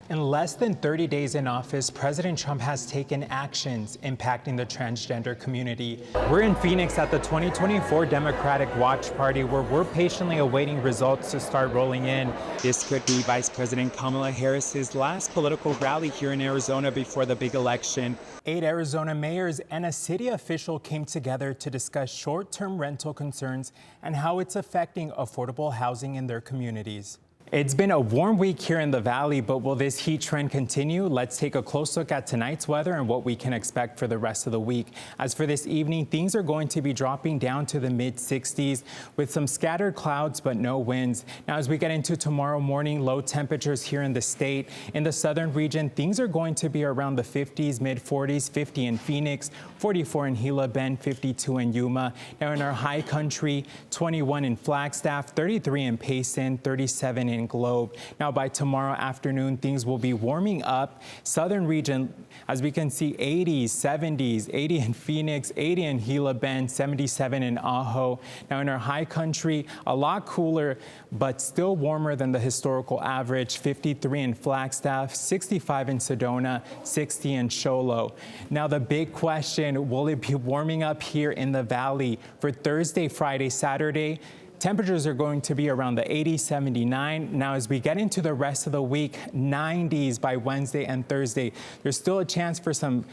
In less than 30 days in office, President Trump has taken actions impacting the transgender community. We're in Phoenix at the 2024 Democratic Watch Party, where we're patiently awaiting results to start rolling in. This could be Vice President Kamala Harris's last political rally here in Arizona before the big election. 8 Arizona mayors and a city official came together to discuss short-term rental concerns and how it's affecting affordable housing in their communities. It's been a warm week here in the Valley, but will this heat trend continue? Let's take a close look at tonight's weather and what we can expect for the rest of the week. As for this evening, things are going to be dropping down to the mid-60s with some scattered clouds but no winds. Now, as we get into tomorrow morning, low temperatures here in the state. In the southern region, things are going to be around the 50s, mid-40s, 50 in Phoenix, 44 in Gila Bend, 52 in Yuma. Now, in our high country, 21 in Flagstaff, 33 in Payson, 37 in Globe. Now, by tomorrow afternoon, things will be warming up. Southern region, as we can see, 80s, 70s, 80 in Phoenix, 80 in Gila Bend, 77 in Ajo. Now, in our high country, a lot cooler, but still warmer than the historical average. 53 in Flagstaff, 65 in Sedona, 60 in Show Low. Now, the big question, will it be warming up here in the Valley for Thursday, Friday, Saturday? Temperatures are going to be around the 80, 79. Now, as we get into the rest of the week, 90s by Wednesday and Thursday. There's still a chance for some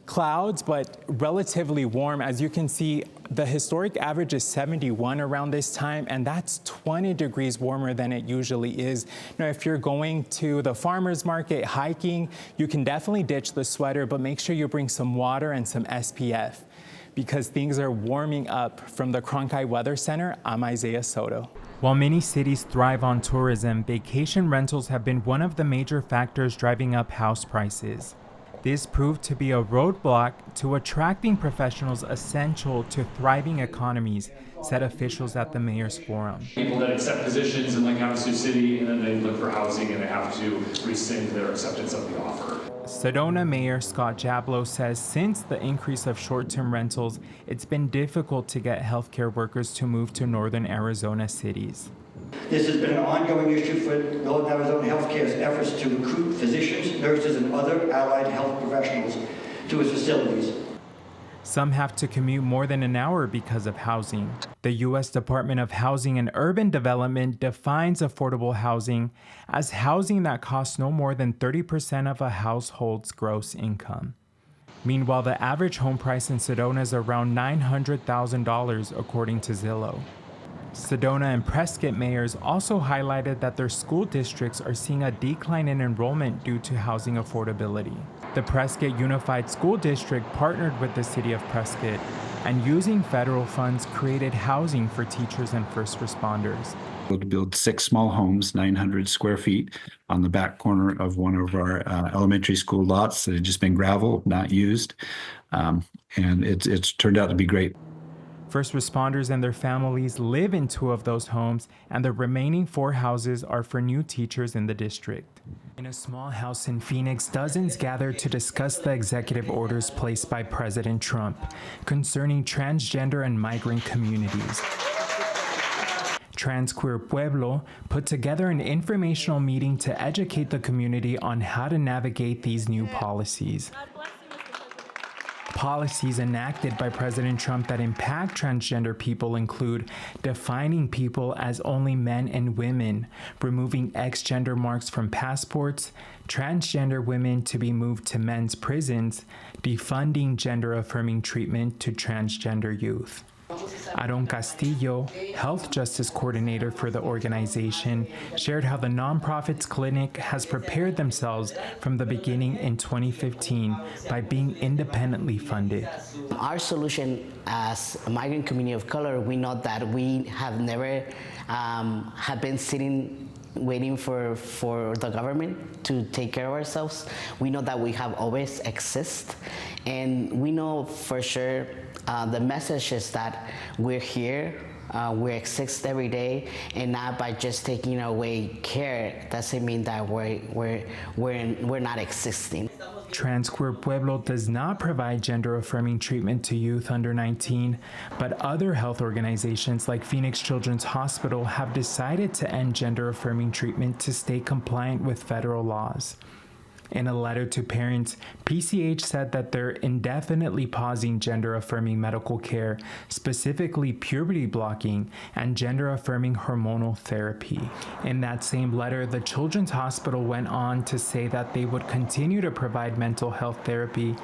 clouds, but relatively warm. As you can see, the historic average is 71 around this time, and that's 20 degrees warmer than it usually is. Now, if you're going to the farmer's market, hiking, you can definitely ditch the sweater, but make sure you bring some water and some SPF, because things are warming up. From the Cronkite Weather Center, I'm Isaias Soto. While many cities thrive on tourism, vacation rentals have been one of the major factors driving up house prices. This proved to be a roadblock to attracting professionals essential to thriving economies, said officials at the Mayor's Forum. People that accept positions in Lake Havasu City, and then they look for housing and they have to rescind their acceptance of the offer. Sedona Mayor Scott Jablow says since the increase of short-term rentals, it's been difficult to get healthcare workers to move to northern Arizona cities. This has been an ongoing issue for Northern Arizona Healthcare's efforts to recruit physicians, nurses, and other allied health professionals to its facilities. Some have to commute more than an hour because of housing. The U.S. Department of Housing and Urban Development defines affordable housing as housing that costs no more than 30% of a household's gross income. Meanwhile, the average home price in Sedona is around $900,000, according to Zillow. Sedona and Prescott mayors also highlighted that their school districts are seeing a decline in enrollment due to housing affordability. The Prescott Unified School District partnered with the city of Prescott and, using federal funds, created housing for teachers and first responders. We'll build 6 small homes, 900 square feet, on the back corner of one of our elementary school lots that had just been gravel, not used, and it's turned out to be great. First responders and their families live in 2 of those homes, and the remaining 4 houses are for new teachers in the district. In a small house in Phoenix, dozens gathered to discuss the executive orders placed by President Trump concerning transgender and migrant communities. Transqueer Pueblo put together an informational meeting to educate the community on how to navigate these new policies. Policies enacted by President Trump that impact transgender people include defining people as only men and women, removing X-gender marks from passports, transgender women to be moved to men's prisons, defunding gender-affirming treatment to transgender youth. Aaron Castillo, health justice coordinator for the organization, shared how the nonprofit's clinic has prepared themselves from the beginning in 2015 by being independently funded. Our solution as a migrant community of color, we know that we have never have been sitting waiting for the government to take care of ourselves. We know that we have always exist, and we know for sure the message is that we're here we exist every day, and not by just taking away care doesn't mean that we're not existing. Trans Queer Pueblo does not provide gender-affirming treatment to youth under 19, but other health organizations like Phoenix Children's Hospital have decided to end gender-affirming treatment to stay compliant with federal laws. In a letter to parents, PCH said that they're indefinitely pausing gender-affirming medical care, specifically puberty blocking and gender-affirming hormonal therapy. In that same letter, the Children's Hospital went on to say that they would continue to provide mental health therapy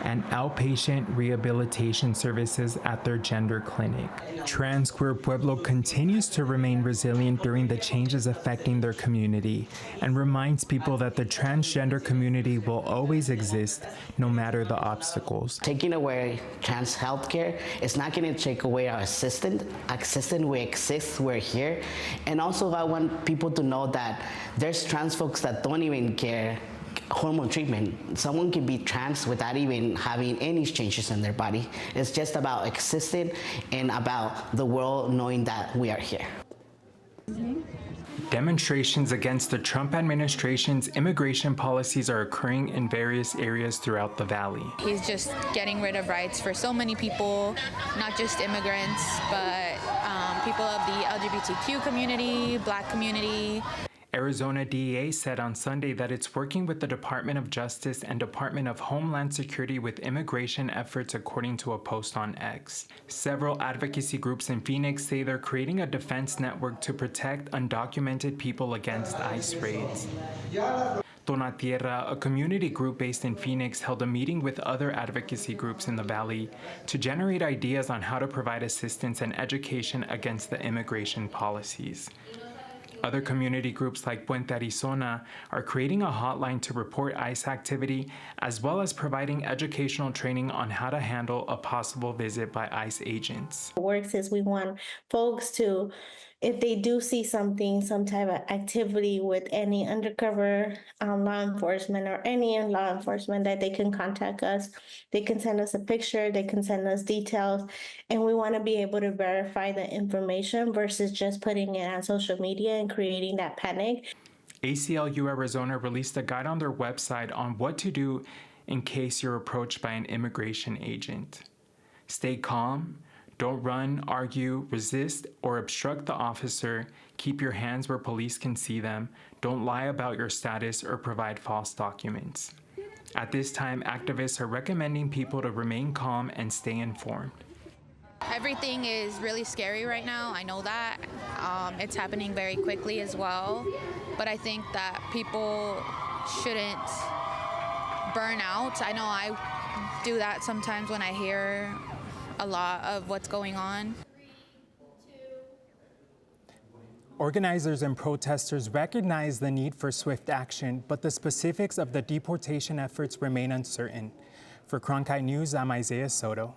and outpatient rehabilitation services at their gender clinic. Trans Queer Pueblo continues to remain resilient during the changes affecting their community and reminds people that the transgender community will always exist no matter the obstacles. Taking away trans healthcare is not going to take away our existence. We exist, we're here. And also I want people to know that there's trans folks that don't even care hormone treatment. Someone can be trans without even having any changes in their body. It's just about existing and about the world knowing that we are here. Demonstrations against the Trump administration's immigration policies are occurring in various areas throughout the valley. He's just getting rid of rights for so many people, not just immigrants, but people of the LGBTQ community, Black community. Arizona DEA said on Sunday that it's working with the Department of Justice and Department of Homeland Security with immigration efforts, according to a post on X. Several advocacy groups in Phoenix say they're creating a defense network to protect undocumented people against ICE raids. Dona Tierra, a community group based in Phoenix, held a meeting with other advocacy groups in the valley to generate ideas on how to provide assistance and education against the immigration policies. Other community groups like Puente Arizona are creating a hotline to report ICE activity, as well as providing educational training on how to handle a possible visit by ICE agents. What works is we want folks to, if they do see something, some type of activity with any undercover law enforcement or any law enforcement, that they can contact us. They can send us a picture, they can send us details, and we want to be able to verify the information versus just putting it on social media and creating that panic. ACLU Arizona released a guide on their website on what to do in case you're approached by an immigration agent. Stay calm. Don't run, argue, resist, or obstruct the officer. Keep your hands where police can see them. Don't lie about your status or provide false documents. At this time, activists are recommending people to remain calm and stay informed. Everything is really scary right now. I know that. It's happening very quickly as well. But I think that people shouldn't burn out. I know I do that sometimes when I hear a lot of what's going on. Organizers and protesters recognize the need for swift action, but the specifics of the deportation efforts remain uncertain. For Cronkite News, I'm Isaias Soto.